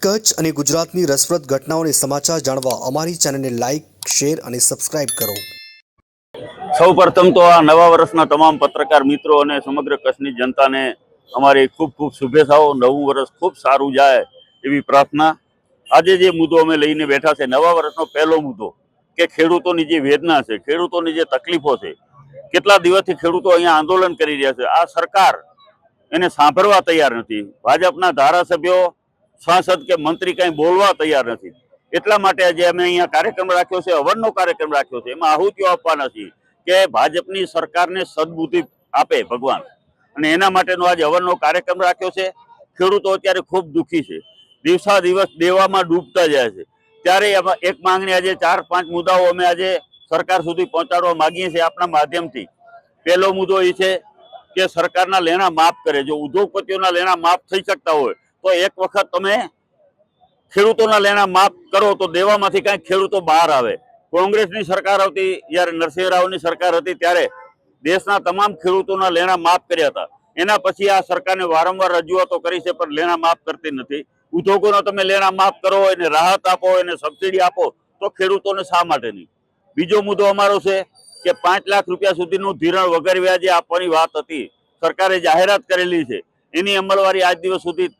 કચ્છ અને ગુજરાતની રસપ્રદ ઘટનાઓને સમાચાર જાણવા અમારી ચેનલને લાઇક, શેર અને સબસ્ક્રાઇબ કરો. સૌપ્રથમ તો આ નવા વર્ષના તમામ પત્રકાર મિત્રો અને સમગ્ર કચ્છની જનતાને અમારી ખૂબ ખૂબ શુભેચ્છાઓ. નવું વર્ષ ખૂબ સારું જાય એવી પ્રાર્થના. આજે જે મુદ્દો અમે લઈને બેઠા છે, નવા વર્ષનો પહેલો મુદ્દો કે ખેડૂતોની જે વેદના છે, ખેડૂતોની જે તકલીફો છે, કેટલા દિવસથી ખેડૂતો અહીંયા આંદોલન કરી રહ્યા છે. આ સરકાર એને સાંભળવા તૈયાર નથી. ભાજપના ધારાસભ્યો, સાંસદ કે મંત્રી કંઈ બોલવા તૈયાર નથી. એટલા માટે આજે અમે અહીંયા કાર્યક્રમ રાખ્યો છે, હવનનો કાર્યક્રમ રાખ્યો છે. એમાં આહુતિઓ આપવાના છીએ કે ભાજપની સરકારને સદબુદ્ધિ આપે ભગવાન, અને એના માટેનો આજે હવનનો કાર્યક્રમ રાખ્યો છે. ખેડૂતો અત્યારે ખૂબ દુઃખી છે, દિવસા દિવસ દેવામાં ડૂબતા જાય છે. ત્યારે એક માંગણી આજે 4-5 મુદ્દાઓ અમે આજે સરકાર સુધી પહોંચાડવા માંગીએ છીએ આપના માધ્યમથી. પહેલો મુદ્દો એ છે કે સરકારના લેણા માફ કરે. જો ઉદ્યોગપતિઓના લેણા માફ થઈ શકતા હોય તો એક વખત તમે ખેડૂતોના લેણા માફ કરો તો દેવામાંથી કાંઈક ખેડૂતો બહાર આવે. કોંગ્રેસની સરકાર હતી, જ્યારે નરસિંહ રાવની સરકાર હતી, ત્યારે દેશના તમામ ખેડૂતોના લેણા માફ કર્યા હતા. એના પછી આ સરકારને વારંવાર રજૂઆતો કરી છે, પણ લેણા માફ કરતી નથી. ઉદ્યોગોનો તમે લેણા માફ કરો, એને રાહત આપો, એને સબસિડી આપો, તો ખેડૂતોને શા માટે નહીં? બીજો મુદ્દો અમારો છે કે 5 લાખ રૂપિયા સુધીનું ધિરાણ વગર વ્યાજે આપવાની વાત હતી, સરકારે જાહેરાત કરેલી છે, એની અમલવારી આજ દિવસ સુધી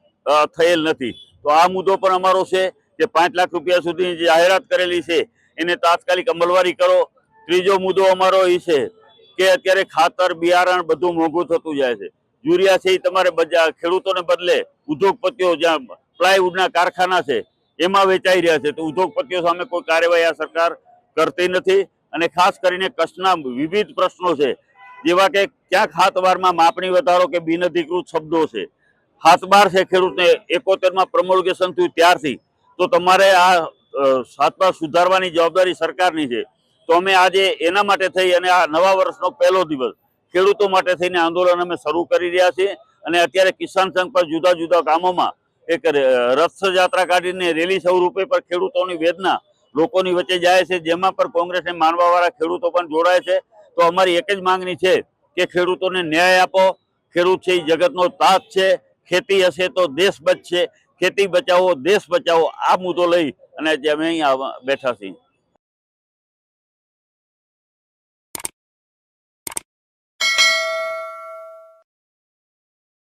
થયેલ નથી. તો આ મુદ્દો પણ અમારો છે કે 5 લાખ રૂપિયા સુધીની જે જાહેરાત કરેલી છે એને તાત્કાલિક અમલવારી કરો. ત્રીજો મુદ્દો અમારો એ છે કે અત્યારે ખાતર, બિયારણ બધું મોંઘું થતું જાય છે. યુરિયા છે એ તમારે ખેડૂતોને બદલે ઉદ્યોગપતિઓ, જ્યાં પ્લાયવુડના કારખાના છે એમાં વેચાઈ રહ્યા છે. તો ઉદ્યોગપતિઓ સામે કોઈ કાર્યવાહી આ સરકાર કરતી નથી. અને ખાસ કરીને કચ્છના વિવિધ પ્રશ્નો છે, જેવા કે ક્યાંક હાથબારમાં માપણી વધારો કે બિનઅધિકૃત શબ્દો છે. હાથબાર છે ખેડૂતને 71માં પ્રમોલ્ગેશન થયું ત્યારથી, તો તમારે આ હાથબાર સુધારવાની જવાબદારી સરકારની છે. તો અમે આજે એના માટે થઈ અને આ નવા વર્ષનો પહેલો દિવસ ખેડૂતો માટે થઈને આંદોલન અમે શરૂ કરી રહ્યા છીએ. અને અત્યારે કિસાન સંઘ પર જુદા જુદા ગામોમાં એક રથયાત્રા કાઢીને રેલી સ્વરૂપે પર ખેડૂતોની વેદના લોકોની વચ્ચે જાય છે, જેમાં પણ કોંગ્રેસને માનવાવાળા ખેડૂતો પણ જોડાય છે. તો અમારી એક જ માંગણી છે કે ખેડૂતોને ન્યાય આપો. ખેડૂત છે એ જગતનો તાત છે. ખેતી હશે તો દેશ બચશે. ખેતી બચાવો, દેશ બચાવો, આ મુદ્દો લઈ અને અમે અહીંયા બેઠા છીએ.